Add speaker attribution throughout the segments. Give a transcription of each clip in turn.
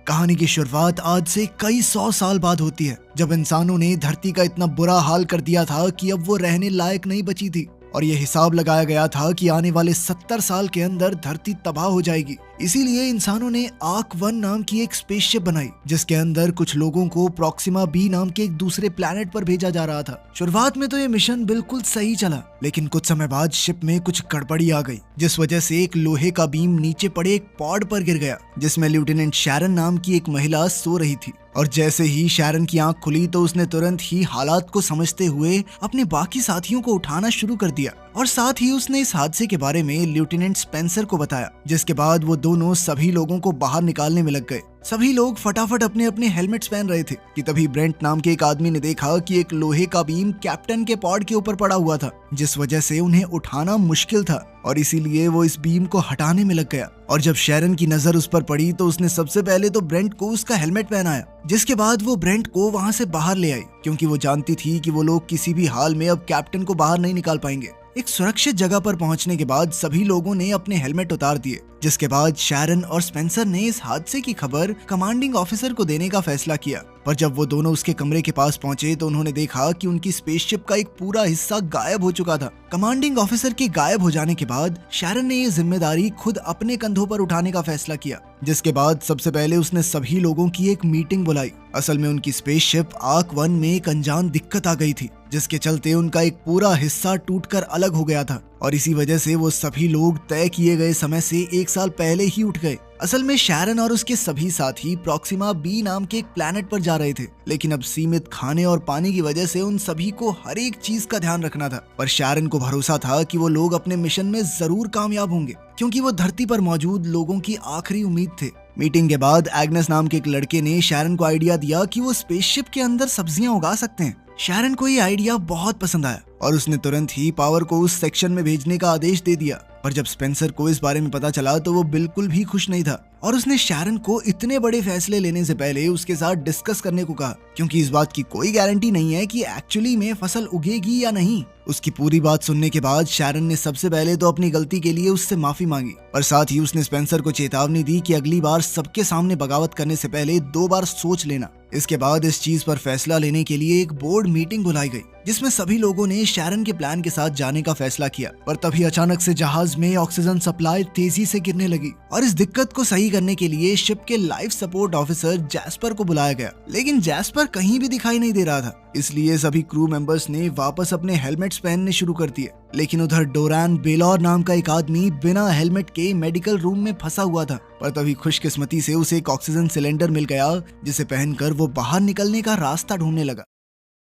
Speaker 1: कहानी की शुरुआत आज से कई 100 साल बाद होती है, जब इंसानों ने धरती का इतना बुरा हाल कर दिया था कि अब वो रहने लायक नहीं बची थी और ये हिसाब लगाया गया था कि आने वाले 70 साल के अंदर धरती तबाह हो जाएगी। इसीलिए इंसानों ने आर्क 1 नाम की एक स्पेसशिप बनाई, जिसके अंदर कुछ लोगों को प्रॉक्सिमा बी नाम के एक दूसरे प्लैनेट पर भेजा जा रहा था। शुरुआत में तो ये मिशन बिल्कुल सही चला, लेकिन कुछ समय बाद शिप में कुछ गड़बड़ी आ गई, जिस वजह से एक लोहे का बीम नीचे पड़े एक पॉड पर गिर गया, जिसमें लेफ्टिनेंट शैरन नाम की एक महिला सो रही थी। और जैसे ही शैरन की आंख खुली तो उसने तुरंत ही हालात को समझते हुए अपने बाकी साथियों को उठाना शुरू कर दिया और साथ ही उसने इस हादसे के बारे में लेफ्टिनेंट स्पेंसर को बताया, जिसके बाद वो दोनों सभी लोगों को बाहर निकालने में लग गए। सभी लोग फटाफट अपने अपने हेलमेट्स पहन रहे थे कि तभी ब्रेंट नाम के एक आदमी ने देखा कि एक लोहे का बीम कैप्टन के पॉड के ऊपर पड़ा हुआ था, जिस वजह से उन्हें उठाना मुश्किल था और इसीलिए वो इस बीम को हटाने में लग गया। और जब शैरन की नजर उस पर पड़ी तो उसने सबसे पहले तो ब्रेंट को उसका हेलमेट पहनाया, जिसके बाद वो ब्रेंट को वहां से बाहर ले आई, क्योंकि वो जानती थी कि वो लोग किसी भी हाल में अब कैप्टन को बाहर नहीं निकाल पाएंगे। एक सुरक्षित जगह पर पहुंचने के बाद सभी लोगों ने अपने हेलमेट उतार दिए, जिसके बाद शैरन और स्पेंसर ने इस हादसे की खबर कमांडिंग ऑफिसर को देने का फैसला किया। पर जब वो दोनों उसके कमरे के पास पहुंचे तो उन्होंने देखा कि उनकी स्पेसशिप का एक पूरा हिस्सा गायब हो चुका था। कमांडिंग ऑफिसर के गायब हो जाने के बाद शैरन ने ये जिम्मेदारी खुद अपने कंधों पर उठाने का फैसला किया, जिसके बाद सबसे पहले उसने सभी लोगों की एक मीटिंग बुलाई। असल में उनकी स्पेसशिप आर्क 1 में एक अनजान दिक्कत आ गई थी, जिसके चलते उनका एक पूरा हिस्सा टूटकर अलग हो गया था और इसी वजह से वो सभी लोग तय किए गए समय से 1 साल पहले ही उठ गए। असल में शैरन और उसके सभी साथी प्रॉक्सिमा बी नाम के एक प्लैनेट पर जा रहे थे, लेकिन अब सीमित खाने और पानी की वजह से उन सभी को हर एक चीज का ध्यान रखना था। पर शैरन को भरोसा था कि वो लोग अपने मिशन में जरूर कामयाब होंगे, क्योंकि वो धरती पर मौजूद लोगों की आखिरी उम्मीद थे। मीटिंग के बाद एग्नेस नाम के एक लड़के ने शैरन को आइडिया दिया कि वो स्पेसशिप के अंदर सब्जियां उगा सकते हैं। शैरन को ये आइडिया बहुत पसंद आया और उसने तुरंत ही पावर को उस सेक्शन में भेजने का आदेश दे दिया। पर जब स्पेंसर को इस बारे में पता चला तो वो बिल्कुल भी खुश नहीं था और उसने शैरन को इतने बड़े फैसले लेने से पहले उसके साथ डिस्कस करने को कहा, क्योंकि इस बात की कोई गारंटी नहीं है कि एक्चुअली में फसल उगेगी या नहीं। उसकी पूरी बात सुनने के बाद शैरन ने सबसे पहले तो अपनी गलती के लिए उससे माफी मांगी, पर साथ ही उसने स्पेंसर को चेतावनी दी कि अगली बार सबके सामने बगावत करने से पहले 2 बार सोच लेना। इसके बाद इस चीज पर फैसला लेने के लिए एक बोर्ड मीटिंग बुलाई गई, जिसमें सभी लोगों ने शैरन के प्लान के साथ जाने का फैसला किया। पर तभी अचानक से जहाज में ऑक्सीजन सप्लाई तेजी से गिरने लगी और इस दिक्कत को सही करने के लिए शिप के लाइफ सपोर्ट ऑफिसर जैस्पर को बुलाया गया, लेकिन जैस्पर कहीं भी दिखाई नहीं दे रहा था। इसलिए सभी क्रू मेंबर्स ने वापस अपने हेलमेट्स पहनने शुरू कर दिए। लेकिन उधर डोरान बेलौर नाम का एक आदमी बिना हेलमेट के मेडिकल रूम में फंसा हुआ था। पर तभी खुशकिस्मती से उसे एक ऑक्सीजन सिलेंडर मिल गया, जिसे पहनकर वो बाहर निकलने का रास्ता ढूंढने लगा।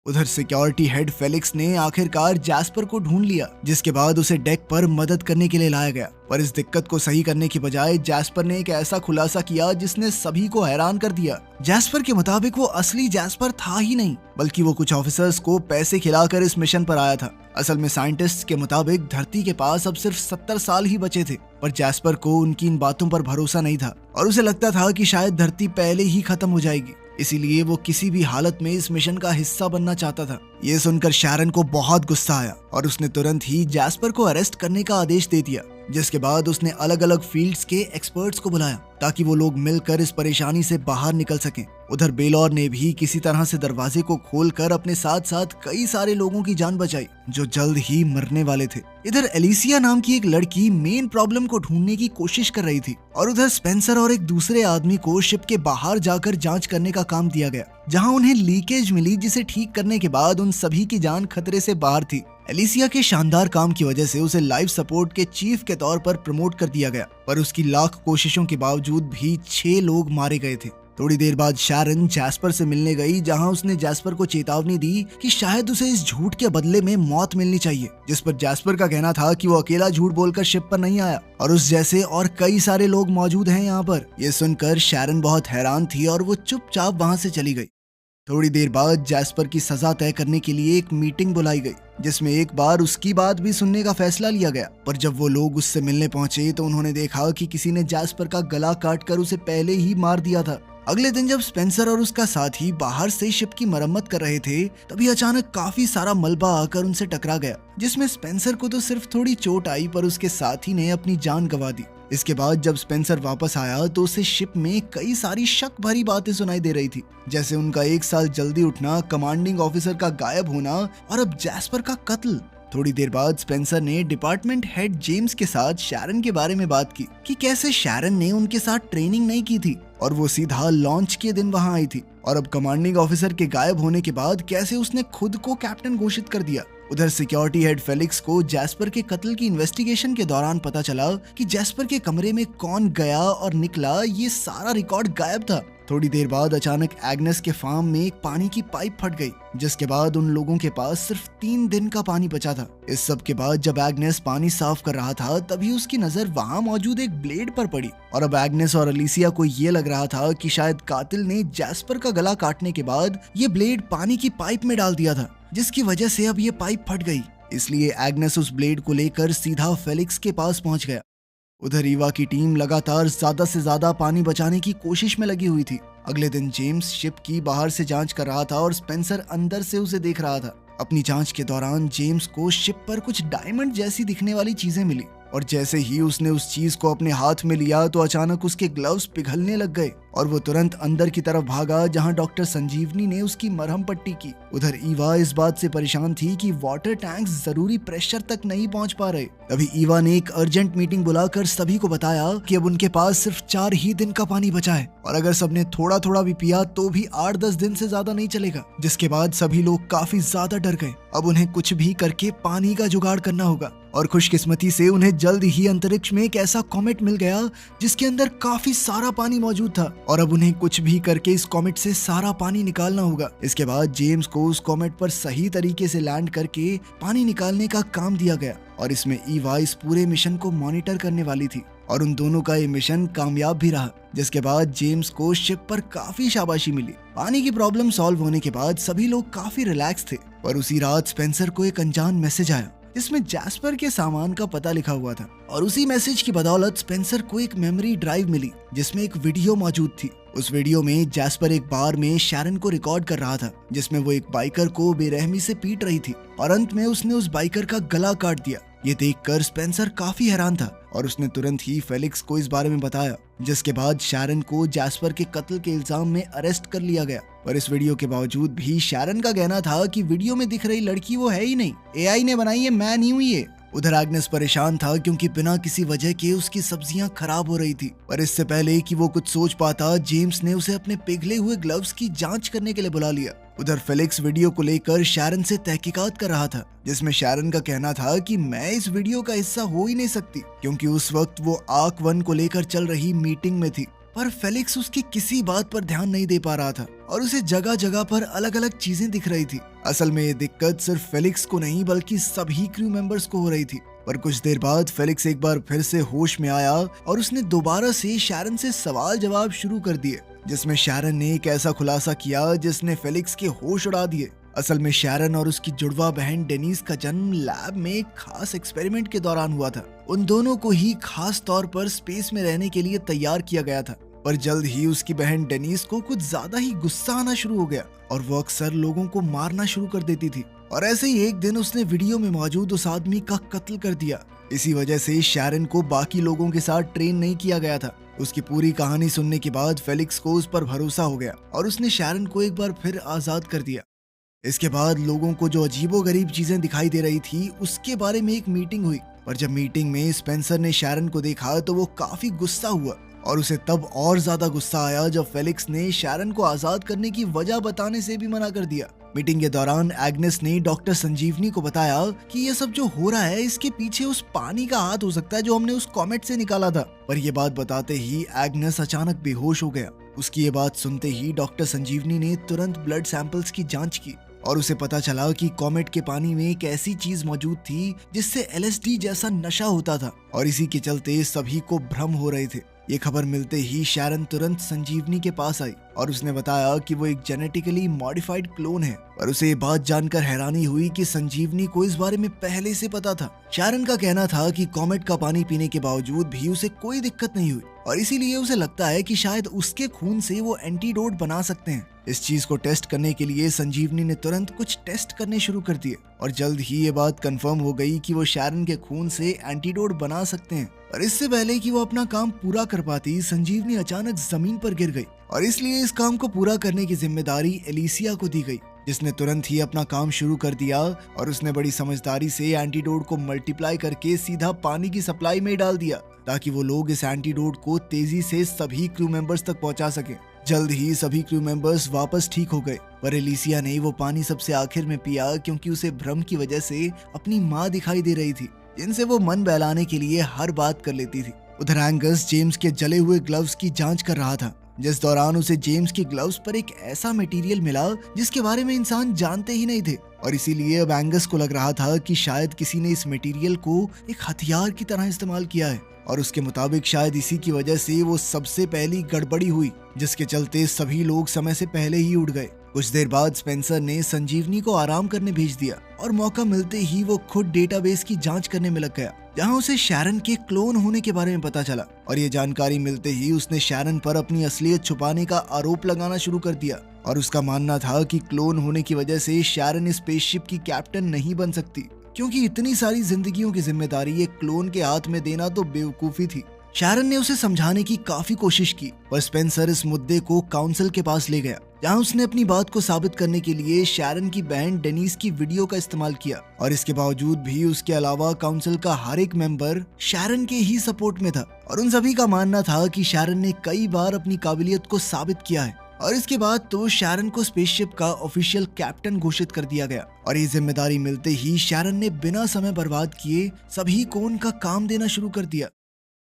Speaker 1: उधर सिक्योरिटी हेड फेलिक्स ने आखिरकार जैस्पर को ढूंढ लिया, जिसके बाद उसे डेक पर मदद करने के लिए लाया गया। पर इस दिक्कत को सही करने की बजाय जैस्पर ने एक ऐसा खुलासा किया जिसने सभी को हैरान कर दिया। जैस्पर के मुताबिक वो असली जैस्पर था ही नहीं, बल्कि वो कुछ ऑफिसर्स को पैसे खिलाकर इस मिशन पर आया था। असल में साइंटिस्ट के मुताबिक धरती के पास अब सिर्फ 70 साल ही बचे थे, पर जैस्पर को उनकी इन बातों पर भरोसा नहीं था और उसे लगता था कि शायद धरती पहले ही खत्म हो जाएगी। इसीलिए वो किसी भी हालत में इस मिशन का हिस्सा बनना चाहता था। ये सुनकर शैरन को बहुत गुस्सा आया और उसने तुरंत ही जैस्पर को अरेस्ट करने का आदेश दे दिया, जिसके बाद उसने अलग अलग फील्ड्स के एक्सपर्ट्स को बुलाया ताकि वो लोग मिलकर इस परेशानी से बाहर निकल सकें। उधर बेलौर ने भी किसी तरह से दरवाजे को खोलकर अपने साथ साथ कई सारे लोगों की जान बचाई जो जल्द ही मरने वाले थे। इधर एलिसिया नाम की एक लड़की मेन प्रॉब्लम को ढूंढने की कोशिश कर रही थी और उधर स्पेंसर और एक दूसरे आदमी को शिप के बाहर जाकर जांच करने का काम दिया गया, जहां उन्हें लीकेज मिली, जिसे ठीक करने के बाद उन सभी की जान खतरे से बाहर थी। एलिसिया के शानदार काम की वजह से उसे लाइफ सपोर्ट के चीफ के तौर पर प्रमोट कर दिया गया, पर उसकी लाख कोशिशों के बावजूद भी 6 लोग मारे गए थे। थोड़ी देर बाद शैरन जैस्पर से मिलने गई, जहां उसने जैस्पर को चेतावनी दी कि शायद उसे इस झूठ के बदले में मौत मिलनी चाहिए, जिस पर जैस्पर का कहना था कि वो अकेला झूठ बोलकर शिप पर नहीं आया और उस जैसे और कई सारे लोग मौजूद हैं यहाँ पर। ये सुनकर शैरन बहुत हैरान थी और वो चुपचाप वहां से चली गई। थोड़ी देर बाद जैस्पर की सजा तय करने के लिए एक मीटिंग बुलाई गई, जिसमें एक बार उसकी बात भी सुनने का फैसला लिया गया। पर जब वो लोग उससे मिलने पहुंचे तो उन्होंने देखा कि किसी ने जैस्पर का गला काटकर उसे पहले ही मार दिया था। अगले दिन जब स्पेंसर और उसका साथी बाहर से शिप की मरम्मत कर रहे थे, तभी अचानक काफी सारा मलबा आकर उनसे टकरा गया, जिसमें स्पेंसर को तो सिर्फ थोड़ी चोट आई, पर उसके साथी ने अपनी जान गंवा दी। इसके बाद जब स्पेंसर वापस आया तो उसे शिप में कई सारी शक भरी बातें सुनाई दे रही थी, जैसे उनका 1 साल जल्दी उठना, कमांडिंग ऑफिसर का गायब होना और अब जैस्पर का कत्ल। थोड़ी देर बाद स्पेंसर ने डिपार्टमेंट हेड जेम्स के साथ शैरन के बारे में बात की कि कैसे शैरन ने उनके साथ ट्रेनिंग नहीं की थी और वो सीधा लॉन्च के दिन वहां आई थी, और अब कमांडिंग ऑफिसर के गायब होने के बाद कैसे उसने खुद को कैप्टन घोषित कर दिया। उधर सिक्योरिटी हेड फेलिक्स को जैस्पर के कत्ल की इन्वेस्टिगेशन के दौरान पता चला कि जैस्पर के कमरे में कौन गया और निकला, ये सारा रिकॉर्ड गायब था। थोड़ी देर बाद अचानक एग्नेस के फार्म में एक पानी की पाइप फट गई, जिसके बाद उन लोगों के पास सिर्फ 3 दिन का पानी बचा था। इस सब के बाद जब एग्नेस पानी साफ कर रहा था तभी उसकी नजर वहां मौजूद एक ब्लेड पर पड़ी, और अब एग्नेस और अलिसिया को ये लग रहा था कि शायद कातिल ने जैस्पर का गला काटने के बाद ये ब्लेड पानी की पाइप में डाल दिया था, जिसकी वजह से अब ये पाइप फट गई। इसलिए एग्नेस उस ब्लेड को लेकर सीधा फेलिक्स के पास पहुंच गया। उधर ईवा की टीम लगातार ज्यादा से ज्यादा पानी बचाने की कोशिश में लगी हुई थी। अगले दिन जेम्स शिप की बाहर से जांच कर रहा था और स्पेंसर अंदर से उसे देख रहा था। अपनी जांच के दौरान जेम्स को शिप पर कुछ डायमंड जैसी दिखने वाली चीजें मिली, और जैसे ही उसने उस चीज को अपने हाथ में लिया तो अचानक उसके ग्लव्स पिघलने लग गए और वो तुरंत अंदर की तरफ भागा जहां डॉक्टर संजीवनी ने उसकी मरहम पट्टी की। उधर ईवा इस बात से परेशान थी कि वाटर टैंक्स जरूरी प्रेशर तक नहीं पहुंच पा रहे। तभी ईवा ने एक अर्जेंट मीटिंग बुलाकर सभी को बताया कि अब उनके पास सिर्फ 4 ही दिन का पानी बचा है, और अगर सबने थोड़ा थोड़ा भी पिया तो भी 8-10 दिन से ज्यादा नहीं चलेगा। जिसके बाद सभी लोग काफी ज्यादा डर गए। अब उन्हें कुछ भी करके पानी का जुगाड़ करना होगा, और खुशकिस्मती से उन्हें जल्द ही अंतरिक्ष में एक ऐसा कॉमेट मिल गया जिसके अंदर काफी सारा पानी मौजूद था, और अब उन्हें कुछ भी करके इस कॉमेट से सारा पानी निकालना होगा। इसके बाद जेम्स को उस कॉमेट पर सही तरीके से लैंड करके पानी निकालने का काम दिया गया, और इसमें ईवा इस पूरे मिशन को मॉनिटर करने वाली थी, और उन दोनों का ये मिशन कामयाब भी रहा। जिसके बाद जेम्स को शिप पर काफी शाबाशी मिली। पानी की प्रॉब्लम सॉल्व होने के बाद सभी लोग काफी रिलैक्स थे, पर उसी रात स्पेंसर को एक अनजान मैसेज आया जिसमें जैस्पर के सामान का पता लिखा हुआ था, और उसी मैसेज की बदौलत स्पेंसर को एक मेमोरी ड्राइव मिली जिसमें एक वीडियो मौजूद थी। उस वीडियो में जैस्पर एक बार में शैरन को रिकॉर्ड कर रहा था, जिसमें वो एक बाइकर को बेरहमी से पीट रही थी, और अंत में उसने उस बाइकर का गला काट दिया। ये देखकर स्पेंसर काफी हैरान था, और उसने तुरंत ही फेलिक्स को इस बारे में बताया, जिसके बाद शैरन को जैस्पर के कत्ल के इल्जाम में अरेस्ट कर लिया गया। पर इस वीडियो के बावजूद भी शैरन का कहना था कि वीडियो में दिख रही लड़की वो है ही नहीं, एआई ने बनाई है, मैं नहीं हुई है। उधर एग्नेस परेशान था क्योंकि बिना किसी वजह के उसकी सब्जियां खराब हो रही थी, पर इससे पहले कि वो कुछ सोच पाता जेम्स ने उसे अपने पिघले हुए ग्लव्स की जांच करने के लिए बुला लिया। उधर फेलिक्स वीडियो को लेकर शैरन से तहकीकात कर रहा था, जिसमें शैरन का कहना था कि मैं इस वीडियो का हिस्सा हो ही नहीं सकती क्योंकि उस वक्त वो आर्क 1 को लेकर चल रही मीटिंग में थी। पर फेलिक्स उसकी किसी बात पर ध्यान नहीं दे पा रहा था, और उसे जगह जगह पर अलग अलग चीजें दिख रही थी। असल में ये दिक्कत सिर्फ फेलिक्स को नहीं बल्कि सभी क्रू मेंबर्स को हो रही थी। पर कुछ देर बाद फेलिक्स एक बार फिर से होश में आया और उसने दोबारा से शैरन से सवाल जवाब शुरू कर दिए, जिसमें शैरन ने एक ऐसा खुलासा किया जिसने फेलिक्स के होश उड़ा दिए। असल में शैरन और उसकी जुड़वा बहन डेनीज का जन्म लैब में एक खास एक्सपेरिमेंट के दौरान हुआ था। उन दोनों को ही खास तौर पर स्पेस में रहने के लिए तैयार किया गया था, पर जल्द ही उसकी बहन डेनीज को कुछ ज्यादा ही गुस्सा आना शुरू हो गया और वो अक्सर लोगों को मारना शुरू कर देती थी। और ऐसे ही एक दिन उसने वीडियो में मौजूद उस आदमी का कत्ल कर दिया। इसी वजह से शैरन को बाकी लोगों के साथ ट्रेन नहीं किया गया था। उसकी पूरी कहानी सुनने के बाद फेलिक्स को उस पर भरोसा हो गया और उसने शैरन को एक बार फिर आजाद कर दिया। इसके बाद लोगों को जो अजीबोगरीब चीजें दिखाई दे रही थी उसके बारे में एक मीटिंग हुई, पर जब मीटिंग में स्पेंसर ने शैरन को देखा तो वो काफी गुस्सा हुआ और उसे तब और ज्यादा गुस्सा आया जब फेलिक्स ने शैरन को आजाद करने की वजह बताने से भी मना कर दिया। मीटिंग के दौरान एग्नेस ने डॉक्टर संजीवनी को बताया कि ये सब जो हो रहा है इसके पीछे उस पानी का हाथ हो सकता है जो हमने उस कॉमेट से निकाला था। पर ये बात बताते ही एग्नेस अचानक बेहोश हो गया। उसकी ये बात सुनते ही डॉक्टर संजीवनी ने तुरंत ब्लड सैंपल्स की जांच की और उसे पता चला कि कॉमेट के पानी में एक ऐसी चीज मौजूद थी जिससे LSD जैसा नशा होता था और इसी के चलते सभी को भ्रम हो रहे थे। ये खबर मिलते ही शैरन तुरंत संजीवनी के पास आई और उसने बताया कि वो एक जेनेटिकली मॉडिफाइड क्लोन है। पर उसे ये बात जानकर हैरानी हुई कि संजीवनी को इस बारे में पहले से पता था। शैरन का कहना था कि कॉमेट का पानी पीने के बावजूद भी उसे कोई दिक्कत नहीं हुई और इसीलिए उसे लगता है कि शायद उसके खून से वो एंटीडोट बना सकते हैं। इस चीज को टेस्ट करने के लिए संजीवनी ने तुरंत कुछ टेस्ट करने शुरू कर दिए और जल्द ही ये बात कंफर्म हो गई कि वो शैरन के खून से एंटीडोट बना सकते हैं। और इससे पहले कि वो अपना काम पूरा कर पाती, संजीवनी अचानक जमीन पर गिर गई और इसलिए इस काम को पूरा करने की जिम्मेदारी एलिसिया को दी गई, जिसने तुरंत ही अपना काम शुरू कर दिया और उसने बड़ी समझदारी से एंटीडोट को मल्टीप्लाई करके सीधा पानी की सप्लाई में डाल दिया ताकि वो लोग इस एंटीडोट को तेजी से सभी क्रू मेंबर्स तक पहुंचा सकें। जल्द ही सभी क्रू मेंबर्स वापस ठीक हो गए, पर एलिसिया ने वो पानी सबसे आखिर में पिया क्योंकि उसे भ्रम की वजह से अपनी माँ दिखाई दे रही थी, जिनसे वो मन बहलाने के लिए हर बात कर लेती थी। उधर एंगस जेम्स के जले हुए ग्लव्स की जांच कर रहा था, जिस दौरान उसे जेम्स के ग्लव्स पर एक ऐसा मटेरियल मिला जिसके बारे में इंसान जानते ही नहीं थे और इसीलिए अब एंगस को लग रहा था कि शायद किसी ने इस मटेरियल को एक हथियार की तरह इस्तेमाल किया है और उसके मुताबिक शायद इसी की वजह से वो सबसे पहली गड़बड़ी हुई, जिसके चलते सभी लोग समय से पहले ही उड़ गए। कुछ देर बाद स्पेंसर ने संजीवनी को आराम करने भेज दिया और मौका मिलते ही वो खुद डेटाबेस की जांच करने में लग गया, जहां उसे शैरन के क्लोन होने के बारे में पता चला और ये जानकारी मिलते ही उसने शैरन पर अपनी असलियत छुपाने का आरोप लगाना शुरू कर दिया और उसका मानना था कि क्लोन होने की वजह से शैरन स्पेसशिप की कैप्टन नहीं बन सकती, क्योंकि इतनी सारी जिंदगियों की जिम्मेदारी एक क्लोन के हाथ में देना तो बेवकूफी थी। शैरन ने उसे समझाने की काफी कोशिश की, पर स्पेंसर इस मुद्दे को काउंसिल के पास ले गया, जहां उसने अपनी बात को साबित करने के लिए शैरन की बहन डेनिस की वीडियो का इस्तेमाल किया और इसके बावजूद भी उसके अलावा काउंसिल का हर एक मेंबर शैरन के ही सपोर्ट में था और उन सभी का मानना था कि शैरन ने कई बार अपनी काबिलियत को साबित किया है। और इसके बाद तो शैरन को स्पेसशिप का ऑफिशियल कैप्टन घोषित कर दिया गया और ये जिम्मेदारी मिलते ही शैरन ने बिना समय बर्बाद किए सभी को उनका काम देना शुरू कर दिया।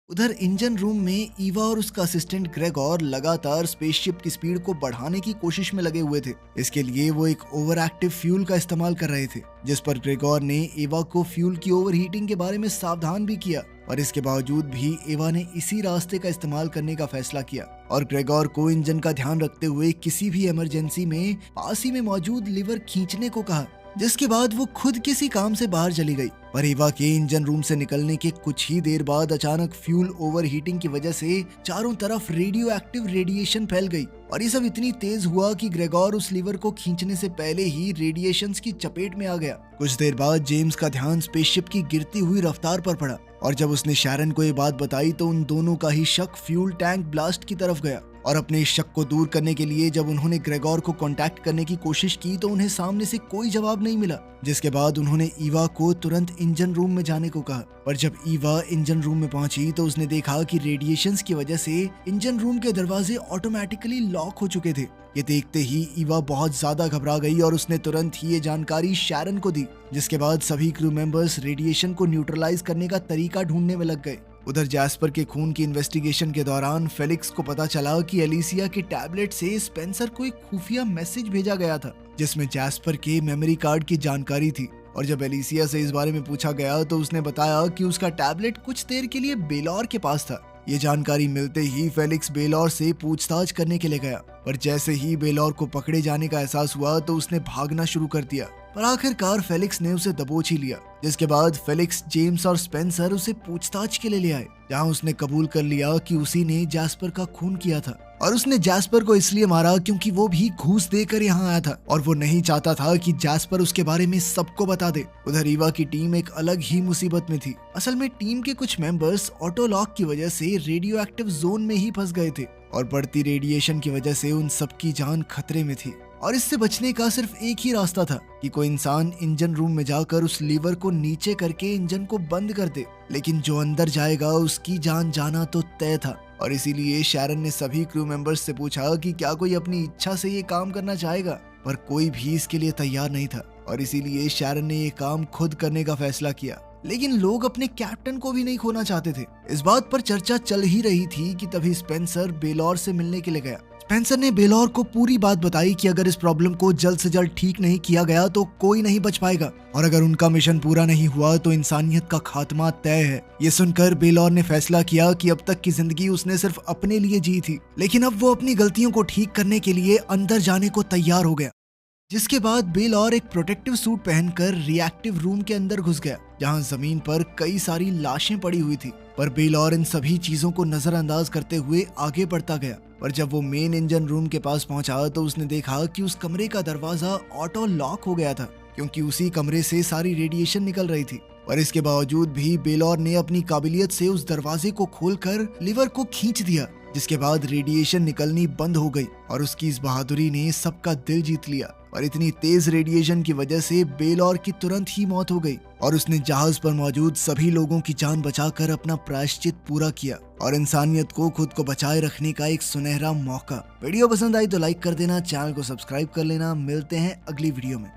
Speaker 1: उधर इंजन रूम में ईवा और उसका असिस्टेंट ग्रेगोर लगातार स्पेसशिप की स्पीड को बढ़ाने की कोशिश में लगे हुए थे। इसके लिए वो एक ओवर एक्टिव फ्यूल का इस्तेमाल कर रहे थे, जिस पर ग्रेगोर ने एवा को फ्यूल की ओवर हीटिंग के बारे में सावधान भी किया और इसके बावजूद भी एवा ने इसी रास्ते का इस्तेमाल करने का फैसला किया और ग्रेगोर को इंजन का ध्यान रखते हुए किसी भी इमरजेंसी में पास ही में मौजूद लीवर खींचने को कहा, जिसके बाद वो खुद किसी काम से बाहर चली गई। पर एवा के इंजन रूम से निकलने के कुछ ही देर बाद अचानक फ्यूल ओवर हीटिंग की वजह से चारों तरफ रेडियो एक्टिव रेडिएशन फैल गई और ये सब इतनी तेज हुआ कि ग्रेगोर उस लीवर को खींचने से पहले ही रेडिएशंस की चपेट में आ गया। कुछ देर बाद जेम्स का ध्यान स्पेसशिप की गिरती हुई रफ्तार पर पड़ा और जब उसने शैरन को ये बात बताई तो उन दोनों का ही शक फ्यूल टैंक ब्लास्ट की तरफ गया और अपने इस शक को दूर करने के लिए जब उन्होंने ग्रेगोर को कांटेक्ट करने की कोशिश की तो उन्हें सामने से कोई जवाब नहीं मिला, जिसके बाद उन्होंने ईवा को तुरंत इंजन रूम में जाने को कहा। पर जब ईवा इंजन रूम में पहुंची तो उसने देखा कि रेडिएशंस की वजह से इंजन रूम के दरवाजे ऑटोमेटिकली लॉक हो चुके थे। ये देखते ही ईवा बहुत ज्यादा घबरा गई और उसने तुरंत ही ये जानकारी शैरन को दी, जिसके बाद सभी क्रू मेंबर्स रेडिएशन को न्यूट्रलाइज करने का तरीका ढूंढने में लग गए। उधर जैस्पर के खून की इन्वेस्टिगेशन के दौरान फेलिक्स को पता चला कि एलिसिया के टैबलेट से स्पेंसर को एक खुफिया मैसेज भेजा गया था, जिसमें जैस्पर के मेमोरी कार्ड की जानकारी थी और जब एलिसिया से इस बारे में पूछा गया तो उसने बताया कि उसका टैबलेट कुछ देर के लिए बेलौर के पास था। ये जानकारी मिलते ही फेलिक्स बेलौर से पूछताछ करने के लिए गया, पर जैसे ही बेलौर को पकड़े जाने का एहसास हुआ तो उसने भागना शुरू कर दिया, पर आखिरकार फेलिक्स ने उसे दबोच ही लिया, जिसके बाद फेलिक्स, जेम्स और स्पेंसर उसे पूछताछ के लिए ले आए, जहां उसने कबूल कर लिया कि उसी ने जैस्पर का खून किया था और उसने जैस्पर को इसलिए मारा क्योंकि वो भी घूस देकर यहाँ आया था और वो नहीं चाहता था कि जैस्पर उसके बारे में सबको बता दे। उधर ईवा की टीम एक अलग ही मुसीबत में थी। असल में टीम के कुछ मेंबर्स ऑटो लॉक की वजह से रेडियो एक्टिव जोन में ही फंस गए थे और बढ़ती रेडिएशन की वजह से उन सबकी जान खतरे में थी और इससे बचने का सिर्फ एक ही रास्ता था कि कोई इंसान इंजन रूम में जाकर उस लीवर को नीचे करके इंजन को बंद कर दे, लेकिन जो अंदर जाएगा उसकी जान जाना तो तय था। और इसीलिए शैरन ने सभी क्रू मेंबर्स से पूछा कि क्या कोई अपनी इच्छा से ये काम करना चाहेगा, पर कोई भी इसके लिए तैयार नहीं था और इसीलिए शैरन ने ये काम खुद करने का फैसला किया। लेकिन लोग अपने कैप्टन को भी नहीं खोना चाहते थे। इस बात पर चर्चा चल ही रही थी कि तभी स्पेंसर बेलौर से मिलने के लिए गया। स्पेंसर ने बेलौर को पूरी बात बताई कि अगर इस प्रॉब्लम को जल्द से जल्द ठीक नहीं किया गया तो कोई नहीं बच पाएगा और अगर उनका मिशन पूरा नहीं हुआ तो इंसानियत का खात्मा तय है। ये सुनकर बेलौर ने फैसला किया कि अब तक की जिंदगी उसने सिर्फ अपने लिए जी थी, लेकिन अब वो अपनी गलतियों को ठीक करने के लिए अंदर जाने को तैयार हो गया। जिसके बाद बेलौर एक प्रोटेक्टिव सूट पहनकर रिएक्टिव रूम के अंदर घुस गया, जहां जमीन पर कई सारी लाशें पड़ी हुई थी। पर बेलौर इन सभी चीजों को नजरअंदाज करते हुए आगे बढ़ता गया। पर जब वो मेन इंजन रूम के पास पहुंचा तो उसने देखा कि उस कमरे का दरवाजा ऑटो लॉक हो गया था, क्योंकि उसी कमरे से सारी रेडिएशन निकल रही थी। पर इसके बावजूद भी बेलौर ने अपनी काबिलियत से उस दरवाजे को खोलकर लीवर को खींच दिया, जिसके बाद रेडिएशन निकलनी बंद हो गई और उसकी इस बहादुरी ने सबका दिल जीत लिया। और इतनी तेज रेडिएशन की वजह से बेलौर की तुरंत ही मौत हो गई और उसने जहाज पर मौजूद सभी लोगों की जान बचाकर अपना प्रायश्चित पूरा किया और इंसानियत को खुद को बचाए रखने का एक सुनहरा मौका। वीडियो पसंद आई तो लाइक कर देना, चैनल को सब्सक्राइब कर लेना। मिलते हैं अगली वीडियो में।